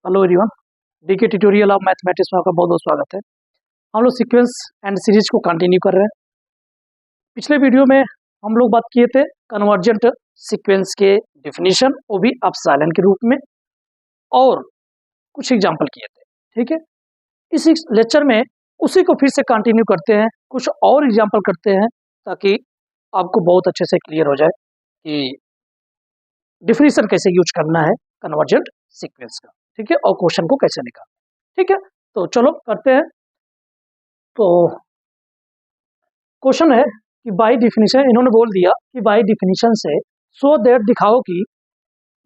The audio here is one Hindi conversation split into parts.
Hello everyone, DK tutorial of mathematics में आपका बहुत बहुत स्वागत है। हम लोग सीक्वेंस एंड सीरीज को कंटिन्यू कर रहे हैं। पिछले वीडियो में हम लोग बात किए थे कन्वर्जेंट सीक्वेंस के डिफिनीशन, वो भी एप्सिलॉन के रूप में, और कुछ एग्जांपल किए थे। ठीक है, इस लेक्चर में उसी को फिर से कंटिन्यू करते हैं, कुछ और एग्जाम्पल करते हैं ताकि आपको बहुत अच्छे से क्लियर हो जाए कि डिफिनीशन कैसे यूज करना है कन्वर्जेंट सीक्वेंस का। ठीक है, और क्वेश्चन को कैसे निकालना। ठीक है, तो चलो करते हैं। तो क्वेश्चन है कि बाय डिफिनीशन, इन्होंने बोल दिया कि बाय डिफिनीशन से सो दैट दिखाओ कि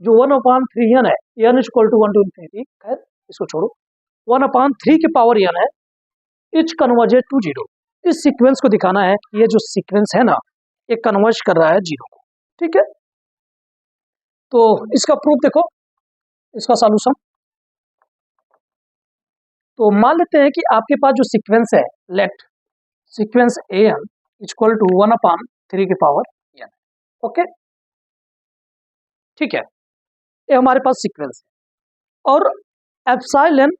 जो 1/3 n है, n is equal to 1 to infinity, खैर इसको छोड़ो, 1/3 की पावर n है, इच कन्वर्जेड टू 0। इस सीक्वेंस को दिखाना है कि ये जो सीक्वेंस है ना, ये कन्वर्ज कर रहा है 0 को। ठीक है, तो इसका प्रूफ देखो, इसका सॉल्यूशन। तो मान लेते हैं कि आपके पास जो सीक्वेंस है, let sequence a n equal to 1/3 की पावर n। ओके, ठीक है, ये हमारे पास सीक्वेंस है। और एप्सिलॉन,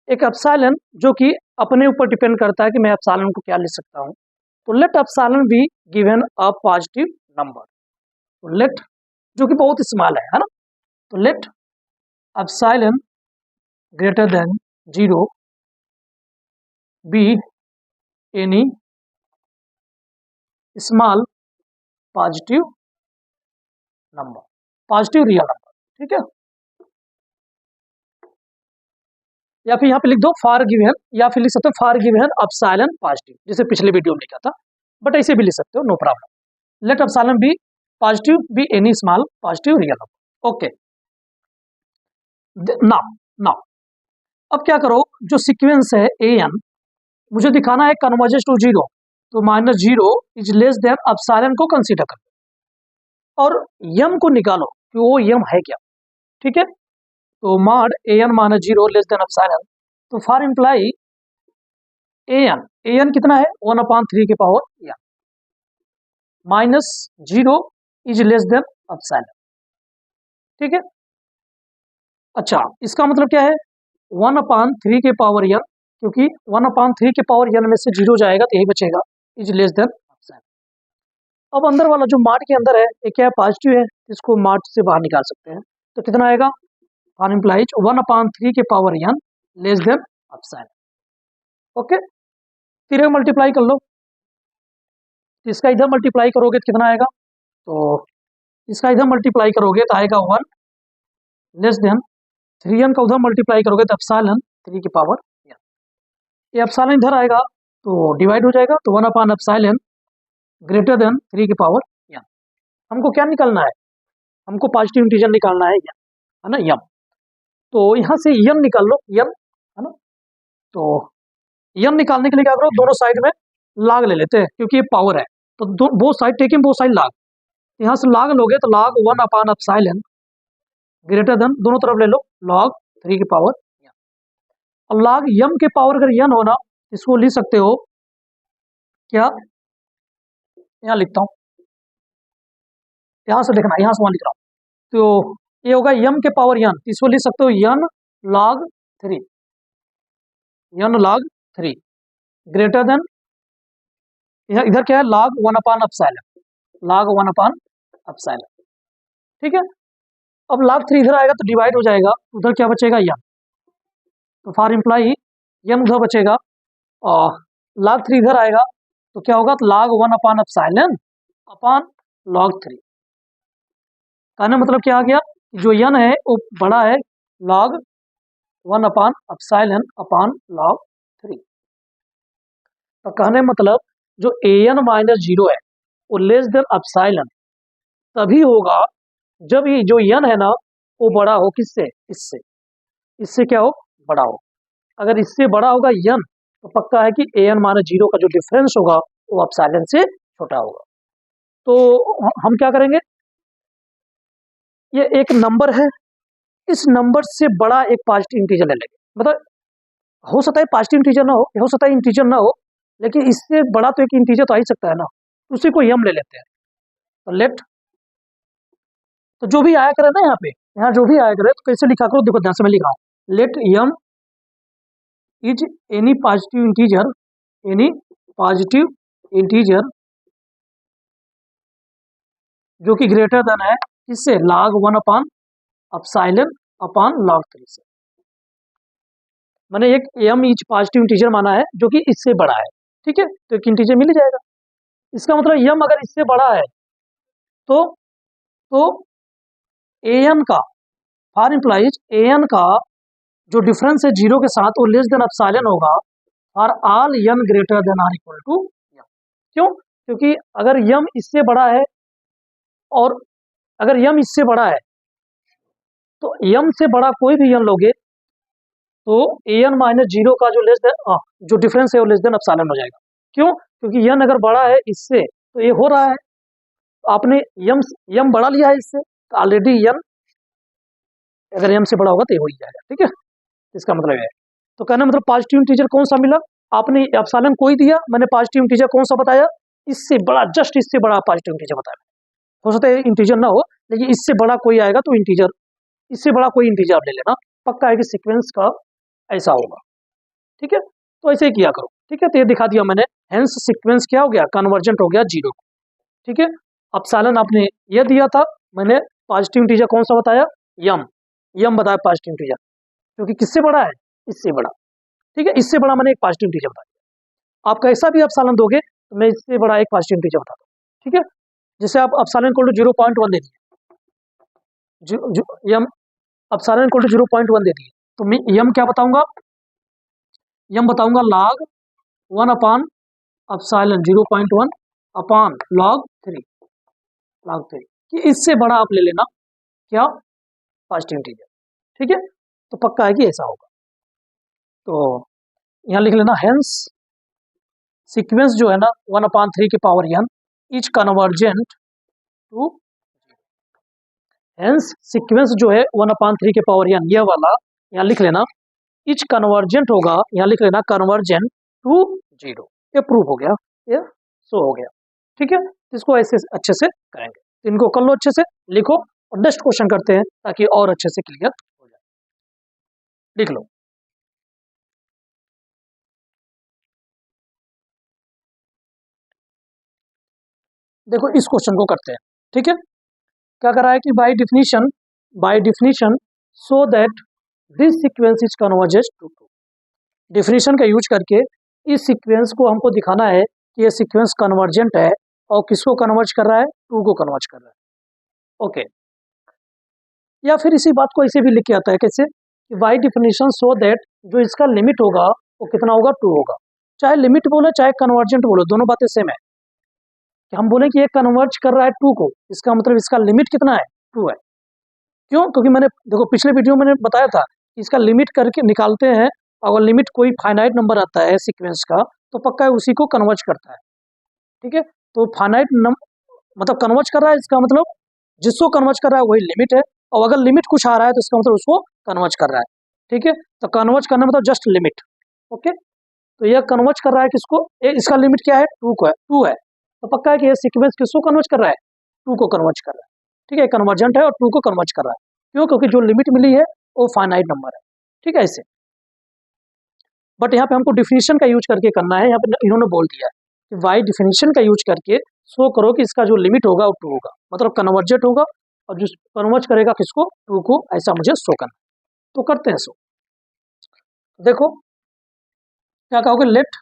एक एप्सिलॉन जो कि अपने ऊपर डिपेंड करता है कि मैं एप्सिलॉन को क्या लिख सकता हूं। तो let epsilon be given a positive number. तो लेट, जो कि बहुत स्मॉल है ना, तो let epsilon greater than 0 be any small positive number, positive real number. ठीक है, या फिर यहाँ पे लिख दो फॉर गिवन, या फिर लिख सकते हो फॉर गिवन एप्सिलॉन पॉजिटिव, जैसे पिछले वीडियो में लिखा था, बट ऐसे भी लिख सकते हो, no problem. Let epsilon be positive be any small positive real number. Okay, now now अब क्या करो, जो सीक्वेंस है ए एन, मुझे दिखाना है कन्वर्जेस टू 0, तो -0 इज लेस देन एप्सिलॉन को कंसीडर करो और यम को निकालो कि वो यम है क्या। ठीक है, तो mod A N -0 less than epsilon, तो फॉर इम्प्लाई ए एन कितना है 1/3 की power n, -0 is less than epsilon. ठीक है, अच्छा इसका मतलब क्या है 1/3 के पावर n, क्योंकि 1/3 के पावर n में से 0 जाएगा तो यही बचेगा, इज लेस देन एप्सिलॉन। अब अंदर वाला जो मार्ट के अंदर है ये क्या है, पॉजिटिव है, इसको मार्ट से बाहर निकाल सकते हैं। तो कितना आएगा, फॉर इम्प्लाइज 1/3 के power n less than epsilon. Okay, फिर मल्टीप्लाई कर लो, इसका इधर मल्टीप्लाई करोगे तो कितना आएगा, तो इसका इधर मल्टीप्लाई करोगे तो आएगा 1 लेस देन 3n का उधर मल्टीप्लाई करोगे तो एप्सिलॉन 3 की पावर n। ये एप्सिलॉन इधर आएगा तो डिवाइड हो जाएगा, तो 1/एप्सिलॉन ग्रेटर देन 3 की पावर n। हमको क्या निकालना है, हमको पॉजिटिव इंटीजर निकालना है ना, यम। तो यहाँ से यम निकाल लो, यम है ना। तो यम निकालने के लिए क्या करो, दोनों साइड में लाग ले लेते हैं, क्योंकि ये पावर है, तो वो साइड टेकिंग, वो साइड लाग, यहाँ से लाग लोगे तो log 1/एप्सिलॉन ग्रेटर देन, दोनों तरफ ले लो, log 3 की पावर n। अब log m के पावर अगर n होना, इसको लिख सकते हो क्या, यहाँ लिखता हूँ, यहाँ से देखना, यहाँ से वहां लिख रहा हूँ, तो ये होगा m के पावर n, इसको लिख सकते हो n log 3, n log 3 greater than, इधर क्या है log 1/एप्सिलॉन, log 1/एप्सिलॉन। ठीक है, अब log 3 इधर आएगा तो डिवाइड हो जाएगा, उधर क्या बचेगा n, तो फॉर इम्प्लाई n उधर बचेगा, और log 3 इधर आएगा तो क्या होगा, तो log 1/एप्सिलॉन अपॉन log 3। कहने मतलब क्या आ गया, जो n है वो बड़ा है log 1/एप्सिलॉन अपॉन log 3। तो कहने मतलब जो an -0 है वो लेस देन एप्सिलॉन तभी होगा जब ये जो n है ना वो बड़ा हो किससे, इससे, इससे क्या हो, बड़ा हो। अगर इससे बड़ा होगा n, तो पक्का है कि an -0 का जो डिफरेंस होगा वो एप्सिलॉन से छोटा होगा। तो हम क्या करेंगे, ये एक नंबर है, इस नंबर से बड़ा एक पॉजिटिव इंटीजर ले लेंगे, मतलब हो सकता है पॉजिटिव इंटीजर ना हो सकता है इंटीजर ना हो, लेकिन इससे बड़ा तो एक इंटीजर तो आ ही सकता है ना, उसी को m ले लेते हैं। तो लेट, तो जो भी आया करे ना यहाँ पे, यहाँ जो भी आया करे तो कैसे लिखा करो, देखो ध्यान से मैं लिख रहा हूँ, let m is any positive integer जो कि ग्रेटर देन है इससे log 1 upon epsilon upon log 3 से। मैंने एक m इच पॉजिटिव इंटीजर माना है जो कि इससे बड़ा है, ठीक है, तो एक इंटीजर मिल जाएगा। इसका मतलब m अगर इससे बड़ा है तो an का फॉर इम्प्लाइज an का जो डिफरेंस है जीरो के साथ वो लेस देन एप्सिलॉन होगा for all n greater than or equal to m। क्यों? क्योंकि अगर m इससे बड़ा है और अगर m इससे बड़ा है तो m से बड़ा कोई भी n लोगे तो an माइनस जीरो का जो जो डिफरेंस है वो लेस देन एप्सिलॉन हो जाएगा। क्यों? क्योंकि n अगर बड़ा है इससे तो ये हो रहा है, तो आपने m बड़ा लिया है इससे, तो ऑलरेडी n अगर m से बड़ा होगा तो ये हो ही जाएगा, ठीक है। इसका मतलब है, तो कहना मतलब पॉजिटिव इंटीजर कौन सा मिला, आपने एप्सिलॉन कोई दिया, मैंने पॉजिटिव इंटीजर कौन सा बताया, इससे बड़ा, जस्ट इससे बड़ा पॉजिटिव इंटीजर बताया। हो सकता है इंटीजर ना हो लेकिन इससे बड़ा कोई आएगा तो इंटीजर, इससे बड़ा कोई इंटीजर आप ले लेना, पक्का है कि सीक्वेंस का ऐसा होगा, ठीक है। तो ऐसे ही किया करो, ठीक है। तो ये दिखा दिया मैंने, हेंस सीक्वेंस क्या हो गया, कन्वर्जेंट हो गया जीरो, ठीक है। एप्सिलॉन आपने ये दिया था, मैंने पॉजिटिव इंटीजर कौन सा बताया, यम बताया पॉजिटिव इंटीजर, क्योंकि किससे बड़ा है, इससे बड़ा, ठीक है। इससे बड़ा मैंने एक पॉजिटिव इंटीजर बता दिया। आप कैसा भी एप्सिलॉन दोगे तो मैं इससे बड़ा एक पॉजिटिव इंटीजर बता दूँ, ठीक है। जैसे आप एप्सिलॉन इक्वल टू 0.1 दे दिए, यम एप्सिलॉन इक्वल टू 0.1 दे दिए, तो मैं यम क्या बताऊंगा, यम बताऊंगा log 1 अपान एप्सिलॉन 0.1 अपान log 3 कि इससे बड़ा आप ले लेना क्या, पॉजिटिव इंटीजर, ठीक है। तो पक्का है कि ऐसा होगा। तो यहाँ लिख लेना, हेंस सीक्वेंस जो है ना 1/3 के power n is convergent to, hence sequence जो है 1/3 के पावर n ये वाला यहाँ लिख लेना, इज कन्वर्जेंट होगा, यहाँ लिख लेना कन्वर्जेंट टू 0। ये प्रूव हो गया, ये शो हो गया, ठीक है। इसको ऐसे अच्छे से करेंगे, तो इनको कर लो, अच्छे से लिखो और नेक्स्ट क्वेश्चन करते हैं ताकि और अच्छे से क्लियर हो जाए। लिख लो, देखो इस क्वेश्चन को करते हैं, ठीक है। क्या कर रहा है कि by definition so that this sequence is convergent to 2। Definition का यूज करके इस सीक्वेंस को हमको दिखाना है कि ये सीक्वेंस कन्वर्जेंट है और किसको कन्वर्ज कर रहा है, 2 को कन्वर्ज कर रहा है, ओके। या फिर इसी बात को ऐसे भी लिख के आता है, कैसे, बाय डिफिनीशन सो दैट जो इसका लिमिट होगा वो कितना होगा, 2 होगा। चाहे लिमिट बोलो चाहे कन्वर्जेंट बोलो, दोनों बातें सेम है। कि हम बोलें कि ये कन्वर्ज कर रहा है 2 को, इसका मतलब इसका लिमिट कितना है, 2 है। क्यों? क्योंकि मैंने देखो पिछले वीडियो में मैंने बताया था, इसका लिमिट करके निकालते हैं, अगर लिमिट कोई फाइनाइट नंबर आता है सीक्वेंस का तो पक्का है उसी को कन्वर्ज करता है, ठीक है। तो फाइनाइट मतलब कन्वर्ज कर रहा है, इसका मतलब जिसको कन्वर्ज कर रहा है वही लिमिट है, और अगर लिमिट कुछ आ रहा है तो इसका मतलब उसको कन्वर्ज कर रहा है, ठीक है। तो कन्वर्ज करना मतलब जस्ट लिमिट, ओके। तो यह कन्वर्ज कर रहा है किसको, इसका लिमिट क्या है, 2 को है, 2 है, तो पक्का है कि यह सीक्वेंस किसको कन्वर्ज कर रहा है, 2 को कन्वर्ज कर रहा है, ठीक है। कन्वर्जेंट है और 2 को कन्वर्ज कर रहा है, क्यों? क्योंकि जो लिमिट मिली है वो फाइनाइट नंबर है, ठीक है, ऐसे। बट यहाँ पे हमको डिफिनीशन का यूज करके करना है, यहाँ पे इन्होंने बोल दिया है कि वाई डिफिनीशन का यूज करके शो करो कि इसका जो लिमिट होगा वो 2 होगा, मतलब कन्वर्जेंट होगा, और जो कन्वर्ज करेगा किसको, 2 को, ऐसा मुझे शो करना। तो करते हैं शो, देखो क्या कहोगे, लेट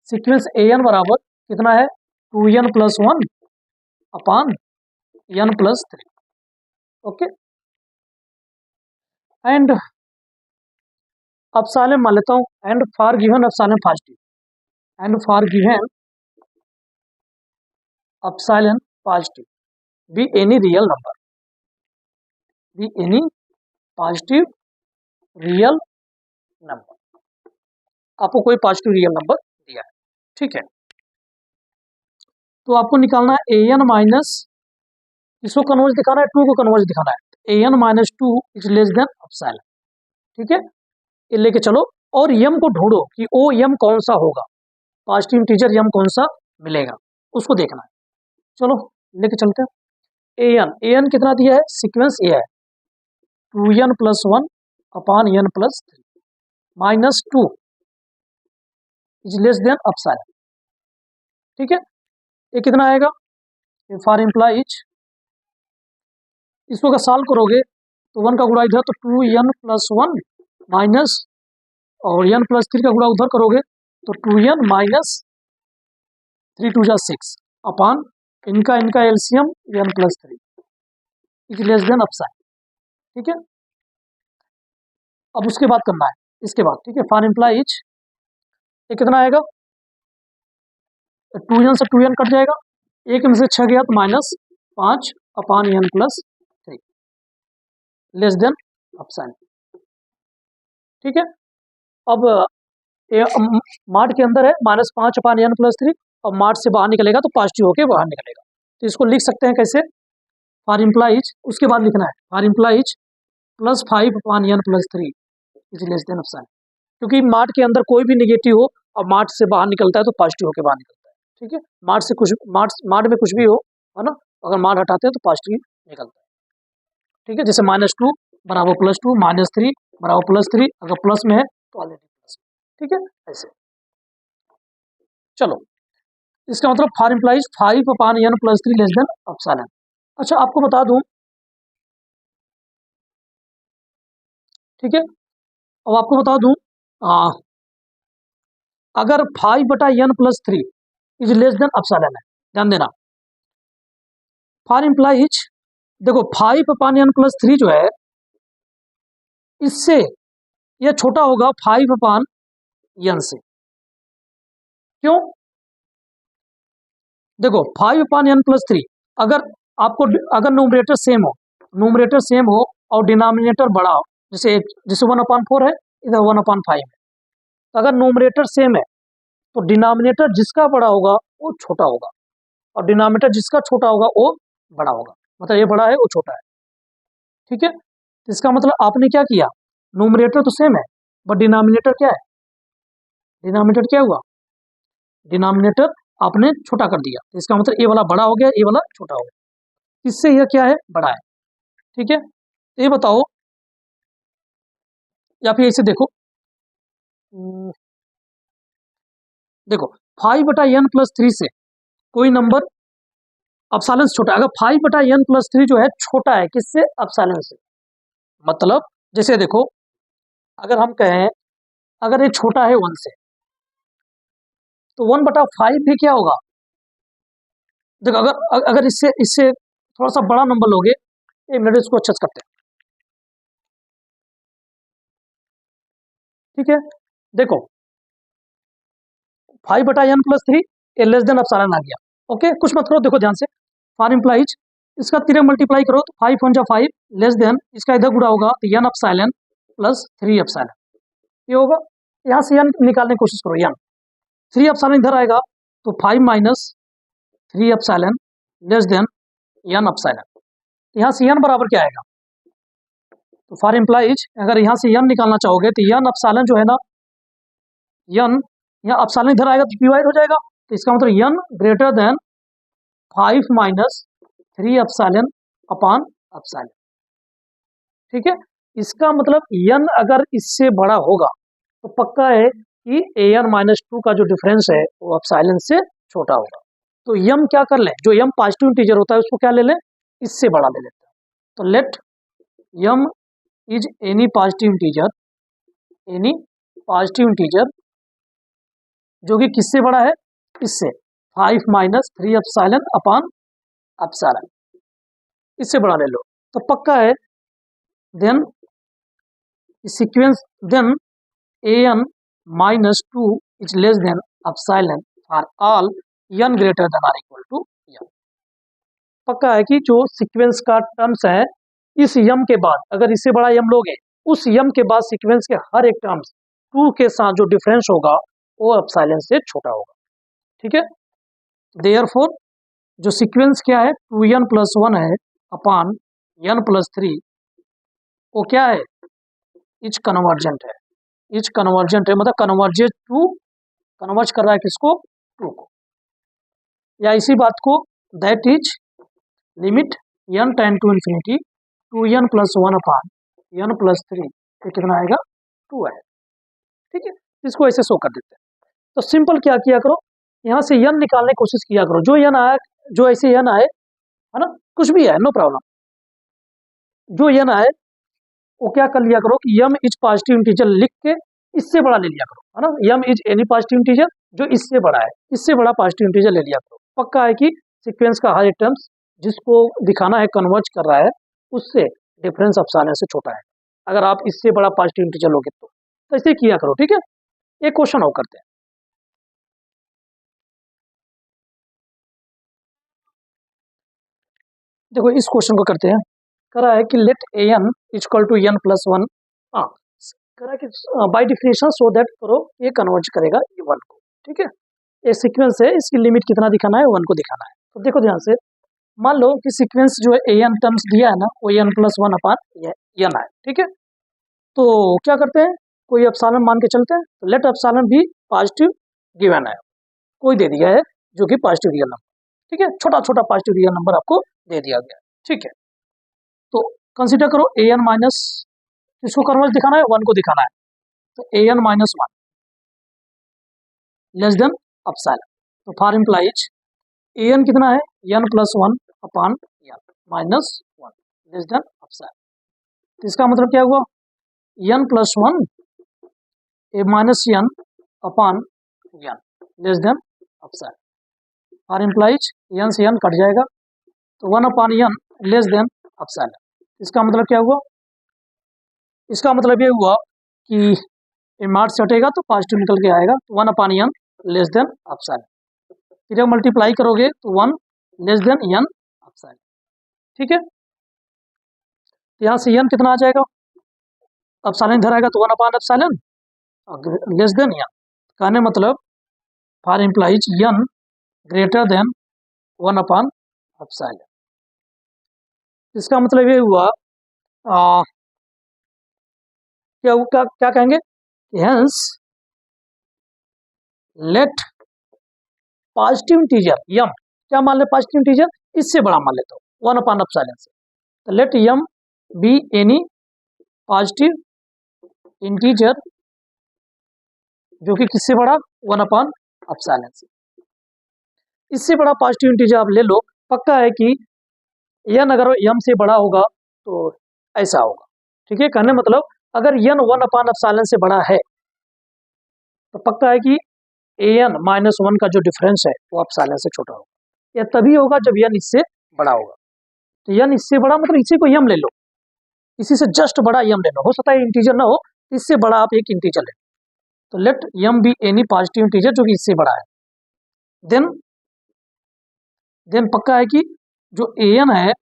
सीक्वेंस an बराबर कितना है, 2n + 1 upon n + 3, okay. And epsilon मान लेता हूँ, and for given epsilon positive, and for given epsilon positive be any real number, B any positive real number, आपको कोई पॉजिटिव रियल नंबर दिया है, ठीक है। तो आपको निकालना है an माइनस, इसको कन्वर्ज दिखाना है, 2 को कन्वर्ज दिखाना है, an minus 2 is less than epsilon, ठीक है। ये लेके चलो और m को ढूंढो कि ओ m कौन सा होगा, पॉजिटिव इंटीजर m कौन सा मिलेगा, उसको देखना है। चलो लेके चलते हैं। an कितना दिया है, सीक्वेंस ए है 2n + 1 upon n plus 3 minus 2 is less than epsilon. ठीक है, ये कितना आएगा, फॉर इम्प्लाइज इसको अगर सॉल्व करोगे तो 1 का गुणा इधर तो 2n प्लस 1 माइनस, और n प्लस 3 का गुणा उधर करोगे तो 2n माइनस 3 2 जा 6 अपॉन इनका LCM n plus 3 is less than epsilon. ठीक है, अब उसके बाद करना है इसके बाद। ठीक है, फॉर इम्प्लाइज ये कितना आएगा, 2n से 2n कट जाएगा, एक में से 6 गया तो minus 5 upon n plus 3 less than epsilon. ठीक है, अब ये मार्ट के अंदर है माइनस 5 अपॉन n प्लस 3, और मार्ट से बाहर निकलेगा तो पॉजिटिव होकर बाहर निकलेगा। तो इसको लिख सकते हैं कैसे, फॉर इम्प्लाइज उसके बाद लिखना है for implies plus 5 upon n plus 3 is less than epsilon, क्योंकि मार्ट के अंदर कोई भी निगेटिव हो और मार्ट से बाहर निकलता है तो पॉजिटिव होकर बाहर निकलता है। ठीक है, मार्ट से कुछ मार्ट में कुछ भी हो, है ना, अगर मार्ट हटाते हैं तो पॉजिटिव निकलता है। ठीक है, जैसे -2 बराबर +2, -3 बराबर +3, अगर प्लस में है तो ऑलरेडी प्लस। ठीक है, ऐसे। चलो, इसका मतलब for implies 5 upon n plus 3 less than epsilon. अच्छा, आपको बता दूं, ठीक है, अब आपको बता दूं, अगर 5 बटा n plus 3 is less than epsilon है, ध्यान देना, फॉर इम्प्लाइज देखो 5 अपॉन n प्लस 3 जो है इससे यह छोटा होगा 5 अपॉन n से। क्यों, देखो 5 अपॉन n प्लस 3, अगर आपको अगर न्यूमरेटर सेम हो और डिनोमिनेटर बड़ा हो, जैसे 1 अपॉन 4 है, इधर 1 अपॉन 5 है, तो अगर न्यूमरेटर सेम है तो डिनोमिनेटर जिसका बड़ा होगा वो छोटा होगा, और डिनोमिनेटर जिसका छोटा होगा वो बड़ा होगा, मतलब ये बड़ा है वो छोटा है। ठीक है, तो इसका मतलब आपने क्या किया, न्यूमरेटर तो सेम है बट डिनोमिनेटर क्या है, डिनोमिनेटर क्या हुआ, डिनोमिनेटर आपने छोटा कर दिया, तो इसका मतलब ये वाला बड़ा हो गया, ये वाला छोटा हो गया, इससे यह क्या है, बड़ा है। ठीक है, तो ये बताओ, या फिर इसे देखो, देखो 5 बटा n प्लस 3 से कोई नंबर एप्सिलॉन से छोटा है, अगर 5 बटा n प्लस 3 जो है छोटा है किससे, एप्सिलॉन से, मतलब जैसे देखो, अगर हम कहें अगर ये छोटा है 1 से तो 1 बटा 5 भी क्या होगा, देखो अगर अगर इससे इससे थोड़ा सा बड़ा नंबर लोगे, एक मिनट इसको अच्छा से करते हैं। ठीक है, देखो 5 बटा n प्लस 3 ए लेस देन एप्सिलॉन आ गया। ओके, कुछ मत करो, देखो ध्यान से, फॉर इम्प्लाइज इसका 3 मल्टीप्लाई करो तो 5 1 जा 5 लेस देन, इसका इधर गुणा होगा तो n एप्सिलॉन प्लस 3 एप्सिलॉन, ये होगा। यहाँ से n निकालने की कोशिश करो, n 3 एप्सिलॉन इधर आएगा तो 5 minus 3 epsilon less then n epsilon, यहाँ से n बराबर क्या आएगा, तो फॉर इम्प्लाइज अगर यहाँ से n निकालना चाहोगे तो n एप्सिलॉन जो है ना, n यहाँ एप्सिलॉन इधर आएगा तो डिवाइड हो जाएगा, तो इसका मतलब n greater then 5 minus 3 epsilon upon epsilon. ठीक है, इसका मतलब n अगर इससे बड़ा होगा तो पक्का है कि an माइनस 2 का जो डिफरेंस है वो एप्सिलॉन से छोटा होगा। तो m क्या कर लें, जो m पॉजिटिव इंटीजर होता है उसको क्या ले लें, इससे बड़ा ले लेते हैं। तो let m is any positive integer जो कि किससे बड़ा है, इससे 5 माइनस 3 एप्सिलॉन अपॉन एप्सिलॉन, इससे बड़ा ले लो तो पक्का है, then sequence then an minus 2 is less than epsilon for all n greater than or equal to n। पक्का है कि जो सीक्वेंस का टर्म्स है इस m के बाद अगर इससे बड़ा m लोगे, उस m के बाद सीक्वेंस के हर एक टर्म्स 2 के साथ जो डिफरेंस होगा वो एप्सिलॉन से छोटा होगा। ठीक है, देयरफॉर जो सीक्वेंस क्या है 2n प्लस 1 है अपॉन n प्लस 3, वो क्या है, इच कन्वर्जेंट है, इच कन्वर्जेंट है मतलब कन्वर्ज कर रहा है किसको, 2 को, या इसी बात को that is limit n tend to infinity 2n plus 1 upon n plus 3 ये कितना आएगा 2 आएगा। ठीक है, इसको ऐसे शो कर देते हैं। तो सिंपल क्या किया करो, यहाँ से n निकालने की कोशिश किया करो, जो n आया, जो ऐसे n आए, है ना, कुछ भी है नो प्रॉब्लम, जो n आए वो क्या कर लिया करो कि m इज पॉजिटिव इंटीजर लिख के इससे बड़ा ले लिया करो, है ना, m is any positive integer जो इससे बड़ा है, इससे बड़ा पॉजिटिव इंटीजर ले लिया करो। पक्का है कि सीक्वेंस का हर एक टर्म्स जिसको दिखाना है कन्वर्ज कर रहा है उससे डिफरेंस एप्सिलॉन से छोटा है, अगर आप इससे बड़ा पॉजिटिव इंटीजर लोगे तो ऐसे किया करो। ठीक है, एक क्वेश्चन और करते हैं। देखो इस क्वेश्चन को करते हैं। करा है कि let a n equal to n plus one, हाँ करा कि बाय डिफिनेशन सो दैट करो ये कन्वर्ज करेगा ये वन को। ठीक है, ये सीक्वेंस है, इसकी लिमिट कितना दिखाना है, वन को दिखाना है। तो देखो ध्यान से, मान लो कि सीक्वेंस जो है ए एन टर्म्स दिया है ना वो n plus one upon n है। ठीक है, तो क्या करते हैं, कोई एप्सिलॉन मान के चलते हैं। तो लेट एप्सिलॉन भी पॉजिटिव गिवन है, कोई दे दिया है जो कि पॉजिटिव रियल नंबर। ठीक है, छोटा छोटा पॉजिटिव रियल नंबर आपको दे दिया गया। ठीक है, तो कंसीडर करो ए एन माइनस, इसको कन्वर्ज दिखाना है, वन को दिखाना है, तो a n minus one less than epsilon. तो फॉर इम्प्लाइज ए एन कितना है, n plus one upon n minus one less than epsilon. तो इसका मतलब क्या हुआ, n plus one a minus n upon n less than epsilon. For implies n से एन कट जाएगा तो one upon n less than epsilon. इसका मतलब क्या हुआ, इसका मतलब ये हुआ कि ये मार्च से हटेगा तो पॉजिटिव निकल के आएगा, तो one upon n less than epsilon. फिर जब मल्टीप्लाई करोगे तो one less than n epsilon. ठीक है, तो यहाँ से एन कितना आ जाएगा, एप्सिलॉन इधर आएगा तो one upon epsilon less than n. कहने मतलब for implies n greater than one upon epsilon. इसका मतलब ये हुआ क्या कहेंगे, hence let positive integer m, क्या मान ले, पॉजिटिव इंटीजर इससे बड़ा मान लेता हूँ वन अपान एप्सिलॉन से, तो let m be any positive integer जो कि किससे बड़ा, वन अपान एप्सिलॉन से। इससे बड़ा पॉजिटिव इंटीजर आप ले लो, पक्का है कि एन अगर यम से बड़ा होगा तो ऐसा होगा। ठीक है, कहने मतलब अगर एन वन अपान एप्सिलॉन से बड़ा है तो पक्का है कि ए एन माइनस वन का जो डिफरेंस है वो एप्सिलॉन से छोटा होगा। यह तभी होगा जब एन इससे बड़ा होगा। तो एन इससे बड़ा मतलब इसी को यम ले लो, इसी से जस्ट बड़ा यम ले लो, हो सकता है इंटीजर ना हो, इससे बड़ा आप एक इंटीजर ले लो। तो let m be any positive integer जो कि इससे बड़ा है, देन पक्का है कि जो ए एन है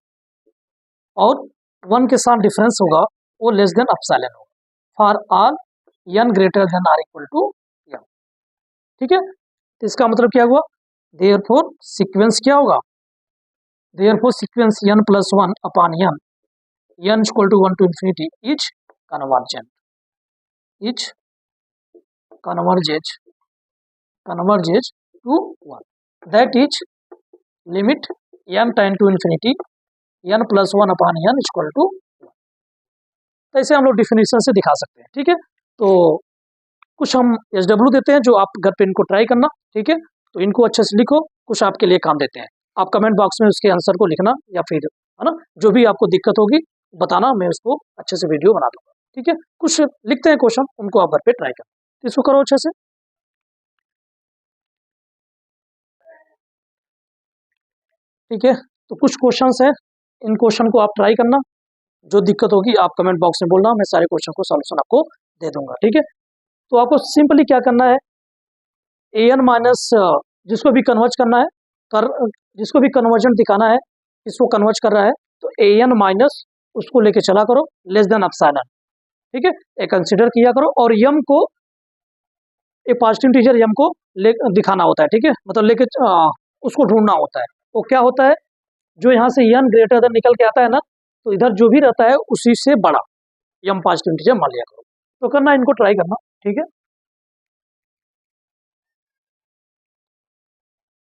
और वन के साथ डिफरेंस होगा वो लेस देन एप्सिलॉन होगा for all n greater than or equal to n. ठीक है, तो इसका मतलब क्या हुआ, देयरफॉर सीक्वेंस क्या होगा, therefore sequence n plus one upon n equal to one to infinity is convergent, is converges to one, that is limit n tend to infinity n plus one upon n equal to one. तो ऐसे हम लोग डिफिनेशन से दिखा सकते हैं। ठीक है, तो कुछ हम SW देते हैं जो आप घर पे इनको ट्राई करना। ठीक है, तो इनको अच्छे से लिखो, कुछ आपके लिए काम देते हैं, आप कमेंट बॉक्स में उसके आंसर को लिखना या फिर है ना जो भी आपको दिक्कत होगी बताना, मैं उसको अच्छे से वीडियो बना दूंगा। ठीक है, कुछ लिखते हैं क्वेश्चन, उनको आप घर पे ट्राई करना, तो इसको करो अच्छे से। ठीक है, तो कुछ क्वेश्चंस है, इन क्वेश्चन को आप ट्राई करना, जो दिक्कत होगी आप कमेंट बॉक्स में बोलना, मैं सारे क्वेश्चन को सॉल्यूशन आपको दे दूंगा। ठीक है, तो आपको सिंपली क्या करना है, ए एन माइनस जिसको भी कन्वर्ज करना है जिसको भी कन्वर्जन दिखाना है, इसको कन्वर्ज कर रहा है तो ए एन माइनस उसको लेके चला करो लेस देन एप्सिलॉन। ठीक है, ये कंसिडर किया करो, और यम को एक पॉजिटिव इंटीजर यम को दिखाना होता है। ठीक है, मतलब लेके उसको ढूंढना होता है। वो क्या होता है, जो यहाँ से एन ग्रेटर देन निकल के आता है ना, तो इधर जो भी रहता है उसी से बड़ा यम पॉजिटिव इंटीजर मान लिया करो। तो करना, इनको ट्राई करना। ठीक है।